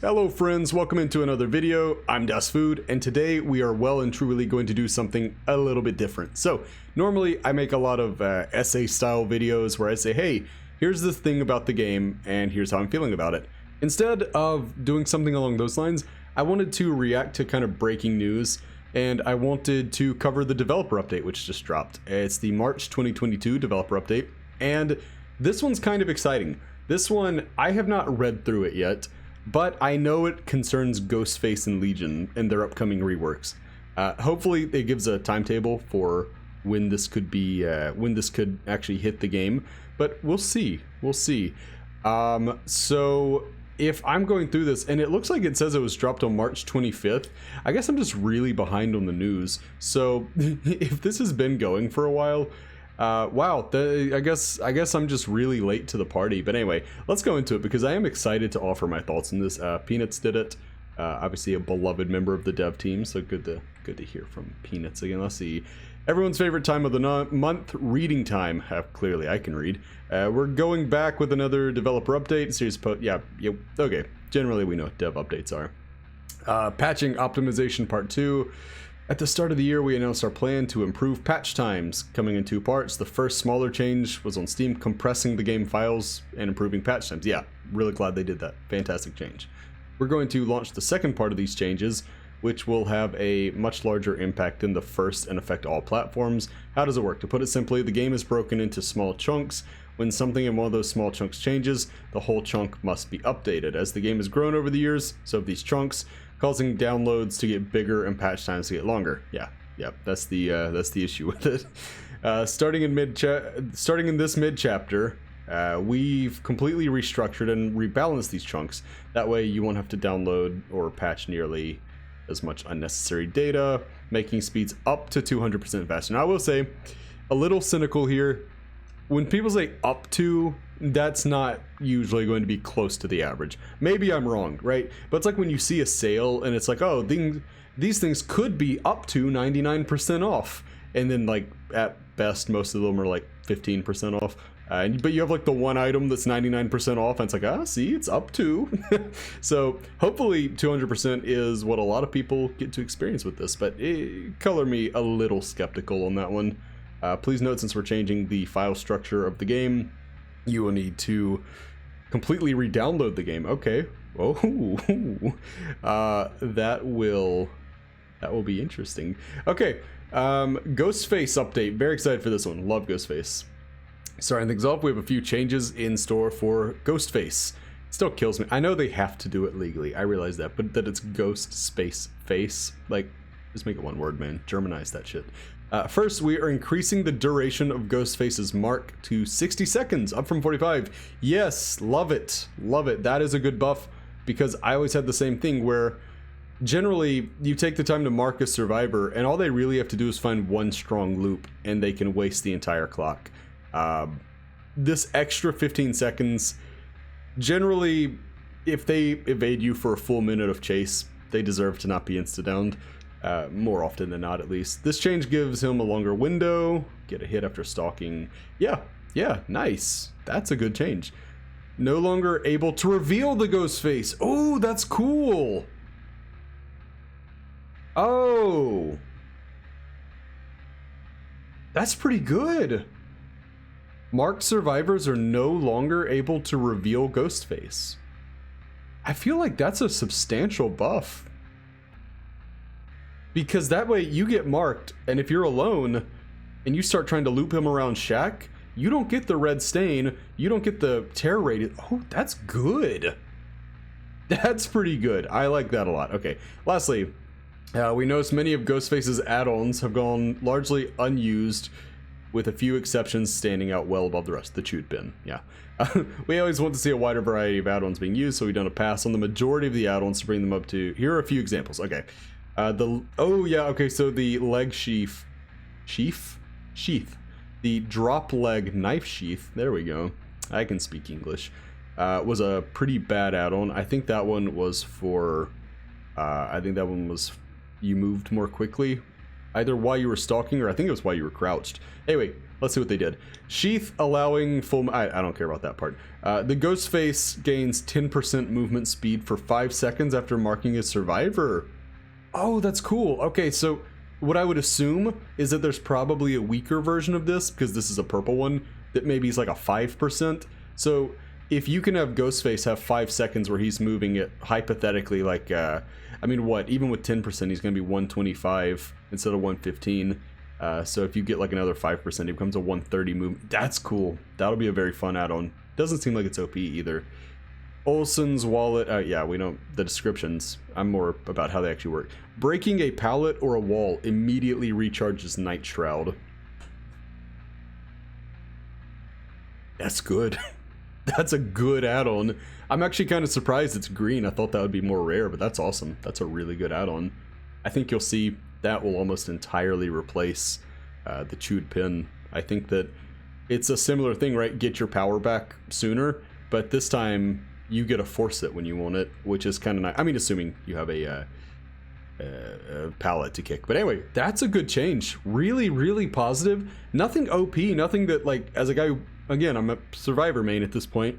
Hello friends, welcome into another video. I'm DasFood, and today we are well and truly going to do something a little bit different. So normally I make a lot of essay style videos where I say, hey, here's this thing about the game and here's how I'm feeling about it. Instead of doing something along those lines, I wanted to react to kind of breaking news, and I wanted to cover the developer update which just dropped. It's the March 2022 developer update, and this one's kind of exciting. This one, I have not read through it yet, but I know it concerns Ghostface and Legion and their upcoming reworks. Hopefully it gives a timetable for when this could be, when this could actually hit the game, but we'll see, so if I'm going through this, and it looks like it says it was dropped on March 25th, I guess I'm just really behind on the news. So if this has been going for a while, wow, I guess I'm just really late to the party. But anyway, let's go into it because I am excited to offer my thoughts on this. Peanuts did it, obviously a beloved member of the dev team, so good to hear from Peanuts again. Let's see, everyone's favorite time of the month, reading time. Clearly I can read. We're going back with another developer update series. Okay, generally we know what dev updates are. Patching optimization part 2. At the start of the year, we announced our plan to improve patch times, coming in 2 parts. The first smaller change was on Steam, compressing the game files and improving patch times. Yeah, really glad they did that. Fantastic change. We're going to launch the second part of these changes, which will have a much larger impact than the first and affect all platforms. How does it work? To put it simply, the game is broken into small chunks. When something in one of those small chunks changes, the whole chunk must be updated. As the game has grown over the years, so have these chunks, causing downloads to get bigger and patch times to get longer. Yeah, that's the issue with it. Starting in this mid chapter, we've completely restructured and rebalanced these chunks. That way, you won't have to download or patch nearly as much unnecessary data, making speeds up to 200% faster. Now, I will say, a little cynical here. When people say up to, that's not usually going to be close to the average. Maybe I'm wrong, right? But it's like when you see a sale and it's like, oh, these things could be up to 99% off. And then like at best, most of them are like 15% off. But you have like the one item that's 99% off and it's like, see, it's up to. So hopefully 200% is what a lot of people get to experience with this, but color me a little skeptical on that one. Please note, since we're changing the file structure of the game, you will need to completely re-download the game. Okay. Oh, that will be interesting. Okay. Ghostface update. Very excited for this one. Love Ghostface. Starting things off, we have a few changes in store for Ghostface. Still kills me. I know they have to do it legally. I realize that, but that it's Ghost Space Face. Like, just make it one word, man. Germanize that shit. First, we are increasing the duration of Ghostface's mark to 60 seconds, up from 45. Yes, love it. Love it. That is a good buff, because I always had the same thing where generally you take the time to mark a survivor and all they really have to do is find one strong loop and they can waste the entire clock. This extra 15 seconds, generally, if they evade you for a full minute of chase, they deserve to not be insta-downed. More often than not, at least. This change gives him a longer window, get a hit after stalking. Yeah, nice. That's a good change. No longer able to reveal the ghost face. Oh, that's cool. Oh, that's pretty good. Marked survivors are no longer able to reveal Ghostface. I feel like that's a substantial buff. Because that way you get marked, and if you're alone and you start trying to loop him around Shack, you don't get the red stain, you don't get the terror rated. Oh, that's good. That's pretty good. I like that a lot. Okay, lastly, we noticed many of Ghostface's add-ons have gone largely unused, with a few exceptions standing out well above the rest. The chewed bin, yeah. We always want to see a wider variety of add-ons being used, so we've done a pass on the majority of the add-ons to bring them up to. Here are a few examples. Okay. So the leg sheath, the drop leg knife sheath, there we go, I can speak English, was a pretty bad add-on. I think that one was for, you moved more quickly. either while you were stalking or I think it was while you were crouched. Anyway, let's see what they did. Sheath allowing full... I don't care about that part. The Ghostface gains 10% movement speed for 5 seconds after marking a survivor. Oh, that's cool. Okay, so what I would assume is that there's probably a weaker version of this, because this is a purple one, that maybe is like a 5%. So if you can have Ghostface have 5 seconds where he's moving it, hypothetically, like, I mean, what? Even with 10%, he's going to be 125 instead of 115. So if you get like another 5%, it becomes a 130 movement. That's cool. That'll be a very fun add-on. Doesn't seem like it's OP either. Olsen's wallet, yeah, we don't, the descriptions, I'm more about how they actually work. Breaking a pallet or a wall immediately recharges Night Shroud. That's good. That's a good add-on. I'm actually kind of surprised it's green. I thought that would be more rare, but that's awesome. That's a really good add-on. I think you'll see that will almost entirely replace the chewed pin. I think that it's a similar thing, right? Get your power back sooner, but this time you get to force it when you want it, which is kind of nice. I mean, assuming you have a pallet to kick. But anyway, that's a good change. Really, really positive. Nothing OP, nothing that, like, as a guy who, again, I'm a survivor main at this point,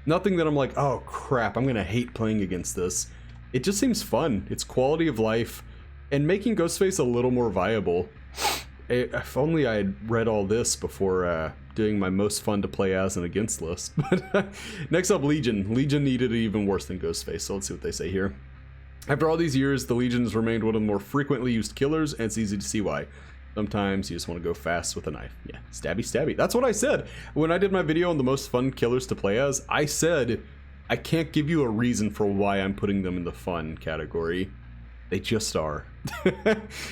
nothing that I'm like, oh crap, I'm gonna hate playing against this. It just seems fun. It's quality of life and making Ghostface a little more viable. If only I had read all this before doing my most fun to play as and against list. But next up, Legion. Legion needed it even worse than Ghostface, so let's see what they say here. After all these years, the Legion has remained one of the more frequently used killers, and it's easy to see why. Sometimes you just want to go fast with a knife. Yeah, stabby stabby. That's what I said. When I did my video on the most fun killers to play as, I said, I can't give you a reason for why I'm putting them in the fun category. They just are.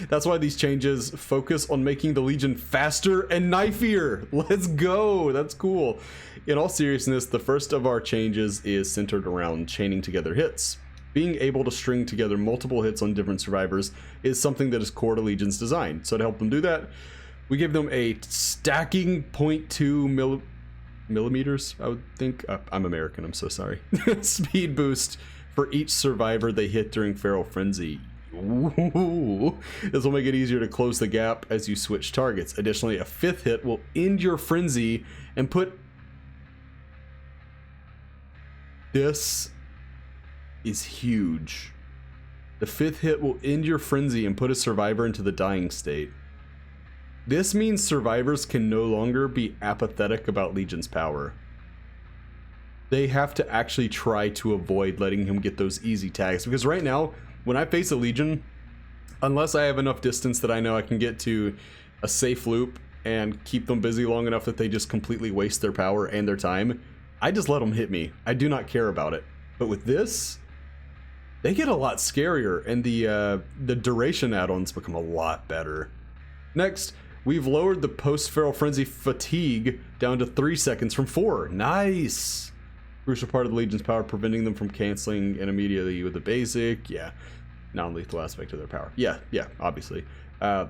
That's why these changes focus on making the Legion faster and knifier. Let's go. That's cool. In all seriousness, the first of our changes is centered around chaining together hits. Being able to string together multiple hits on different survivors is something that is core to Legion's design. So to help them do that, we give them a stacking 0.2 millimeters, I would think. I'm American, I'm so sorry. Speed boost for each survivor they hit during Feral Frenzy. Ooh. This will make it easier to close the gap as you switch targets. Additionally, a 5th hit will end your frenzy and put... This is huge. The 5th hit will end your frenzy and put a survivor into the dying state. This means survivors can no longer be apathetic about Legion's power. They have to actually try to avoid letting him get those easy tags, because right now, when I face a Legion, unless I have enough distance that I know I can get to a safe loop and keep them busy long enough that they just completely waste their power and their time, I just let them hit me. I do not care about it. But with this, they get a lot scarier, and the duration add-ons become a lot better. Next, we've lowered the post-Feral Frenzy fatigue down to 3 seconds from 4. Nice! Crucial part of the Legion's power, preventing them from canceling and immediately with the basic. Yeah, non-lethal aspect of their power. Yeah, obviously.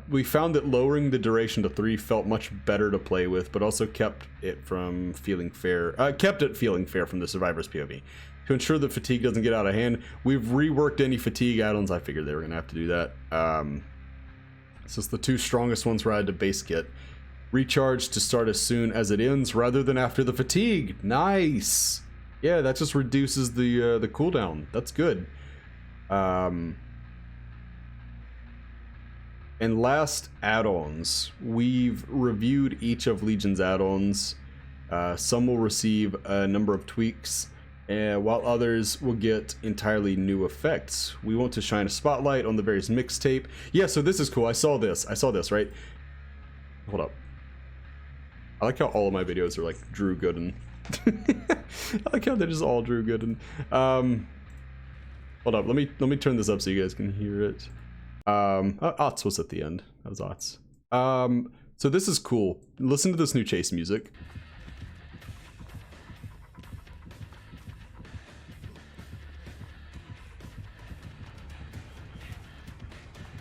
We found that lowering the duration to 3 felt much better to play with, but also kept it feeling fair from the survivor's POV. To ensure that fatigue doesn't get out of hand, we've reworked any fatigue add-ons. I figured they were going to have to do that. Since the 2 strongest ones were added to base kit. Recharge to start as soon as it ends rather than after the fatigue. Nice! Yeah, that just reduces the cooldown. That's good. And last, add-ons. We've reviewed each of Legion's add-ons. Some will receive a number of tweaks, while others will get entirely new effects. We want to shine a spotlight on the various mixtape. Yeah, so this is cool. I saw this, right? Hold up. I like how all of my videos are like Drew Gooden. I like how they're just all Drew Gooden. Hold up, let me turn this up so you guys can hear it. Otz was at the end. That was Otz. So this is cool. Listen to this new chase music.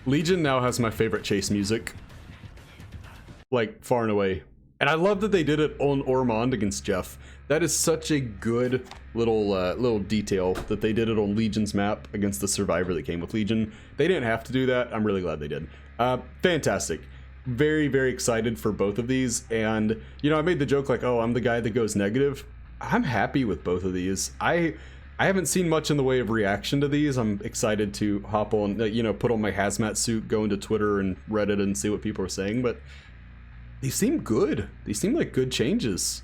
Legion now has my favorite chase music. Like, far and away. And I love that they did it on Ormond against Jeff. That is such a good little detail that they did it on Legion's map against the survivor that came with Legion. They didn't have to do that. I'm really glad they did. Fantastic. Very, very excited for both of these. And, you know, I made the joke like, oh, I'm the guy that goes negative. I'm happy with both of these. I haven't seen much in the way of reaction to these. I'm excited to hop on, you know, put on my hazmat suit, go into Twitter and Reddit and see what people are saying. But these seem good. These seem like good changes.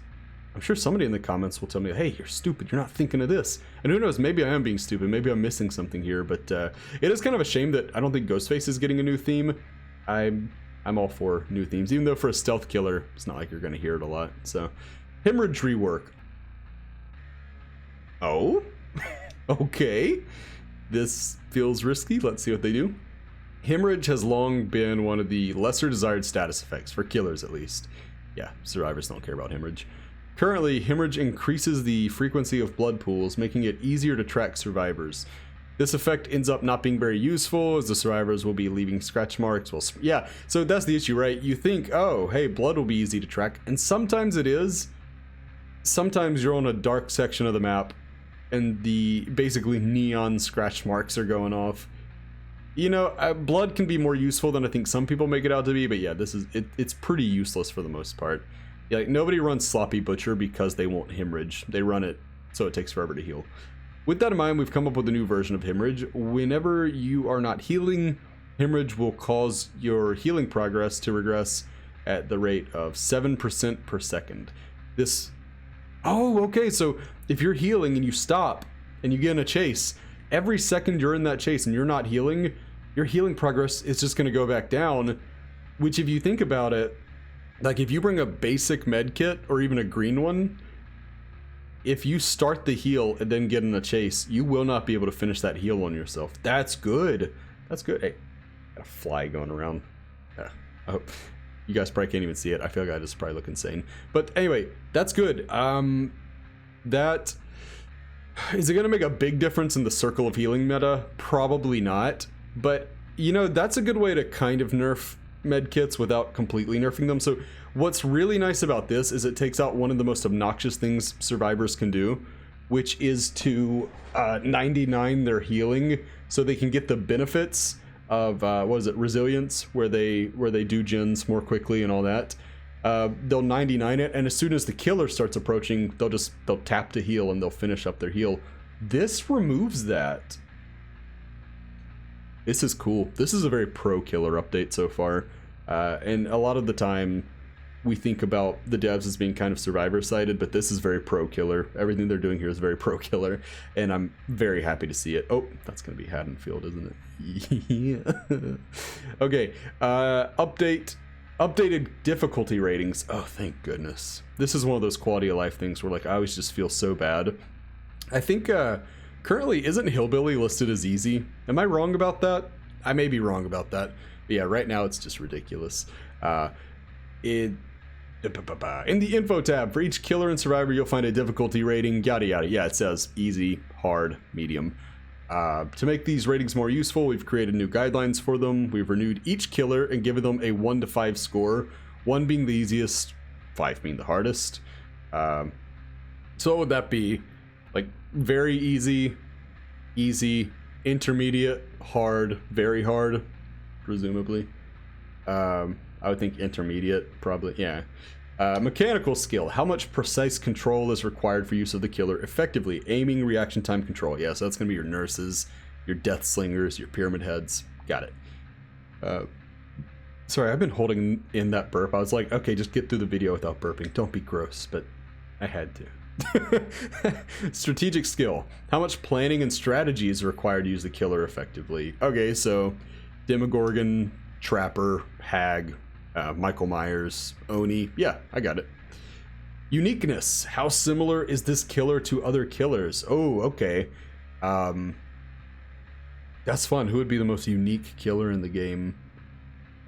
I'm sure somebody in the comments will tell me, hey, you're stupid, you're not thinking of this. And who knows, maybe I am being stupid, maybe I'm missing something here, but it is kind of a shame that I don't think Ghostface is getting a new theme. I'm all for new themes, even though for a stealth killer, it's not like you're going to hear it a lot. So, Hemorrhage Rework. Oh? Okay. This feels risky, let's see what they do. Hemorrhage has long been one of the lesser desired status effects, for killers at least. Yeah, survivors don't care about hemorrhage. Currently, hemorrhage increases the frequency of blood pools, making it easier to track survivors. This effect ends up not being very useful, as the survivors will be leaving scratch marks. Well, yeah, so that's the issue, right? You think, oh, hey, blood will be easy to track, and sometimes it is. Sometimes you're on a dark section of the map, and the basically neon scratch marks are going off. You know, blood can be more useful than I think some people make it out to be, but yeah, this is it's pretty useless for the most part. Yeah, like, nobody runs Sloppy Butcher because they won't hemorrhage. They run it so it takes forever to heal. With that in mind, we've come up with a new version of hemorrhage. Whenever you are not healing, hemorrhage will cause your healing progress to regress at the rate of 7% per second. This... Oh, okay, so if you're healing and you stop and you get in a chase, every second you're in that chase and you're not healing, your healing progress is just going to go back down, which if you think about it, like if you bring a basic med kit or even a green one, if you start the heal and then get in a chase, you will not be able to finish that heal on yourself. That's good. That's good. Hey, got a fly going around. Oh, you guys probably can't even see it. I feel like I just probably look insane. But anyway, that's good. That... Is it going to make a big difference in the circle of healing meta? Probably not. But, you know, that's a good way to kind of nerf medkits without completely nerfing them. So what's really nice about this is it takes out one of the most obnoxious things survivors can do, which is to 99 their healing so they can get the benefits of, what is it, resilience, where they do gens more quickly and all that. They'll 99 it, and as soon as the killer starts approaching, they'll tap to heal and they'll finish up their heal. This removes that. This is cool. This is a very pro killer update so far, and a lot of the time we think about the devs as being kind of survivor sided, but this is very pro killer. Everything they're doing here is very pro killer, and I'm very happy to see it. Oh, that's gonna be Haddonfield, isn't it? Yeah. Okay, updated difficulty ratings. Oh, thank goodness. This is one of those quality of life things where, like, I always just feel so bad. I think currently isn't Hillbilly listed as easy? Am I wrong about that? I may be wrong about that. But yeah, right now it's just ridiculous. In the info tab, for each killer and survivor, you'll find a difficulty rating, yada yada. Yeah, it says easy, hard, medium. To make these ratings more useful, we've created new guidelines for them. We've renewed each killer and given them a 1 to 5 score, 1 being the easiest, 5 being the hardest. So what would that be? Like, very easy, easy, intermediate, hard, very hard, presumably. I would think intermediate, probably, yeah. Mechanical skill. How much precise control is required for use of the killer effectively? Aiming, reaction time, control. Yeah, so that's going to be your nurses, your death slingers, your pyramid heads. Got it. Sorry, I've been holding in that burp. I was like, okay, just get through the video without burping. Don't be gross, but I had to. Strategic skill. How much planning and strategy is required to use the killer effectively? Okay, so Demogorgon, Trapper, Hag, Michael Myers, Oni. Yeah, I got it. Uniqueness. How similar is this killer to other killers? Oh, okay. That's fun. Who would be the most unique killer in the game?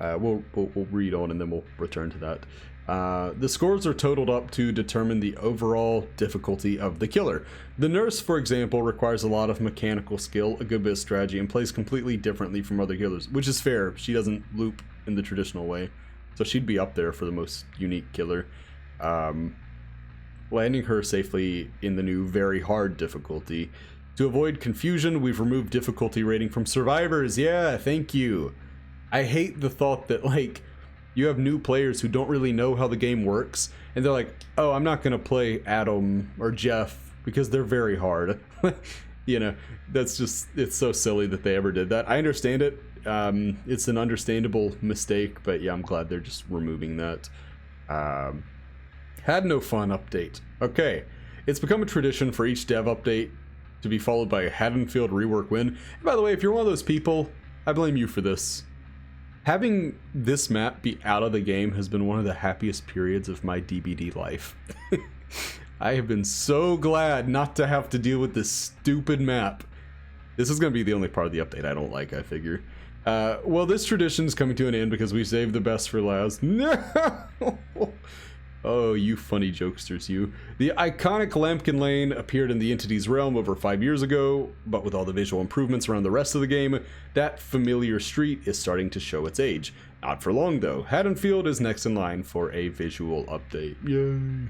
We'll read on and then we'll return to that. The scores are totaled up to determine the overall difficulty of the killer. The nurse, for example, requires a lot of mechanical skill, a good bit of strategy, and plays completely differently from other killers, which is fair. She doesn't loop in the traditional way, so she'd be up there for the most unique killer. Landing her safely in the new very hard difficulty. To avoid confusion, we've removed difficulty rating from survivors. Yeah, thank you. I hate the thought that, like, you have new players who don't really know how the game works, and they're like, oh, I'm not gonna play Adam or Jeff because they're very hard. You know, that's just, it's so silly that they ever did that. I understand it. It's an understandable mistake, but yeah, I'm glad they're just removing that. Had no fun update. Okay, it's become a tradition for each dev update to be followed by a Haddonfield Rework win. And by the way, if you're one of those people, I blame you for this. Having this map be out of the game has been one of the happiest periods of my DBD life. I have been so glad not to have to deal with this stupid map. This is going to be the only part of the update I don't like, I figure. Well, this tradition's coming to an end because we saved the best for last. No! Oh, you funny jokesters, you. The iconic Lambkin Lane appeared in the Entity's realm over 5 years ago, but with all the visual improvements around the rest of the game, that familiar street is starting to show its age. Not for long, though. Haddonfield is next in line for a visual update. Yay!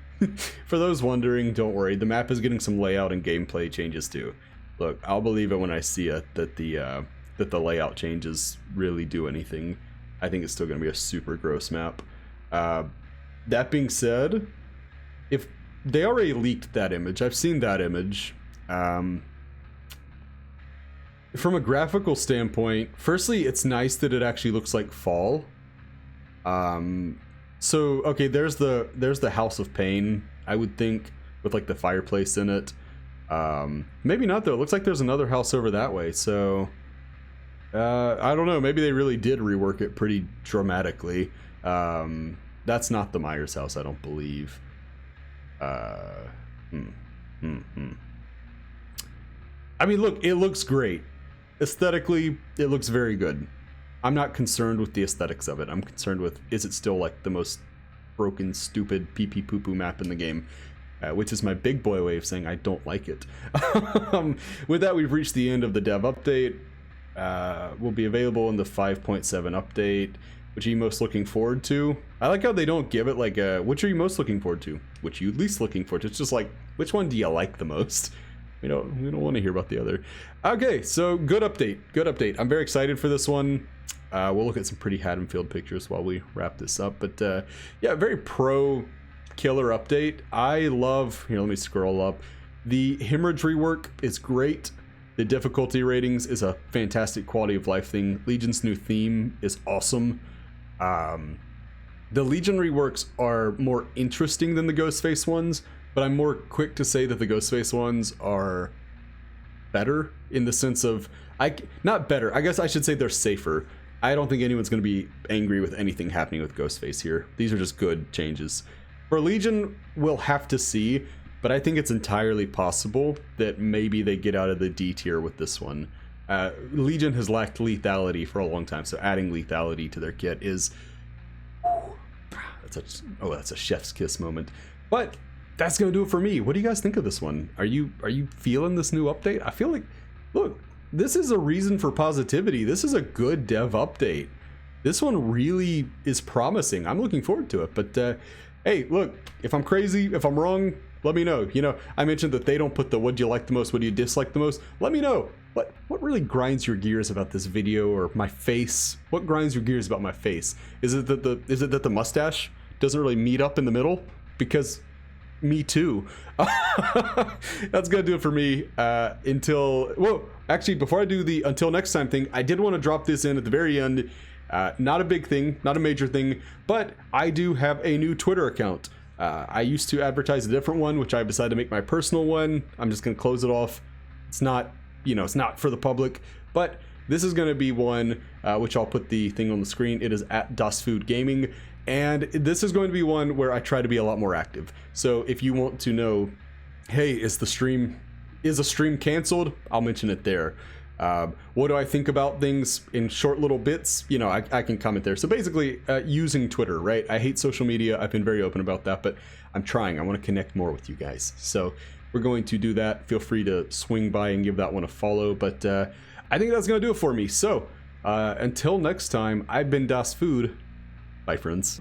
For those wondering, don't worry, the map is getting some layout and gameplay changes too. Look, I'll believe it when I see it, that the layout changes really do anything. I think it's still going to be a super gross map. That being said, if they already leaked that image, I've seen that image. From a graphical standpoint, firstly, it's nice that it actually looks like fall. So okay, there's the House of Pain, I would think, with like the fireplace in it. Maybe not though. It looks like there's another house over that way. So I don't know. Maybe they really did rework it pretty dramatically. That's not the Myers house, I don't believe. I mean, look, it looks great. Aesthetically, it looks very good. I'm not concerned with the aesthetics of it. I'm concerned with, is it still like the most broken, stupid, pee-pee poo-poo map in the game? Which is my big boy way of saying I don't like it. With that, we've reached the end of the dev update. Will be available in the 5.7 update. Which are you most looking forward to? I like how they don't give it like a, which are you most looking forward to? Which are you least looking forward to? It's just like, which one do you like the most? We don't want to hear about the other. Okay, so good update, good update. I'm very excited for this one. We'll look at some pretty Haddonfield pictures while we wrap this up. But yeah, very pro killer update. I love, here, let me scroll up. The Hemorrhage Rework is great. The difficulty ratings is a fantastic quality of life thing. Legion's new theme is awesome. The Legion reworks are more interesting than the Ghostface ones, but I'm more quick to say that the Ghostface ones are better in the sense of, not better, I guess I should say they're safer. I don't think anyone's going to be angry with anything happening with Ghostface here. These are just good changes. For Legion, we'll have to see, but I think it's entirely possible that maybe they get out of the D tier with this one. Legion has lacked lethality for a long time, so adding lethality to their kit is, that's a chef's kiss moment. But that's gonna do it for me. What do you guys think of this one? Are you feeling this new update? I feel like, look, this is a reason for positivity. This is a good dev update. This one really is promising. I'm looking forward to it. But hey, look, if I'm crazy, if I'm wrong, let me know. You know, I mentioned that they don't put the what do you like the most, what do you dislike the most. Let me know. What really grinds your gears about this video or my face? What grinds your gears about my face? Is it that the mustache doesn't really meet up in the middle? Because me too. That's gonna do it for me. Actually, before I do the until next time thing, I did want to drop this in at the very end. Not a big thing, not a major thing, but I do have a new Twitter account. I used to advertise a different one, which I've decided to make my personal one. I'm just gonna close it off. It's not, it's not for the public, but this is going to be one, which I'll put the thing on the screen. It is at DasFood Gaming, and this is going to be one where I try to be a lot more active. So if you want to know, hey, is a stream canceled? I'll mention it there. What do I think about things in short little bits? I can comment there. So basically, using Twitter, right? I hate social media. I've been very open about that, but I'm trying. I want to connect more with you guys. So we're going to do that. Feel free to swing by and give that one a follow. But I think that's going to do it for me. So until next time, I've been DasFood. Bye, friends.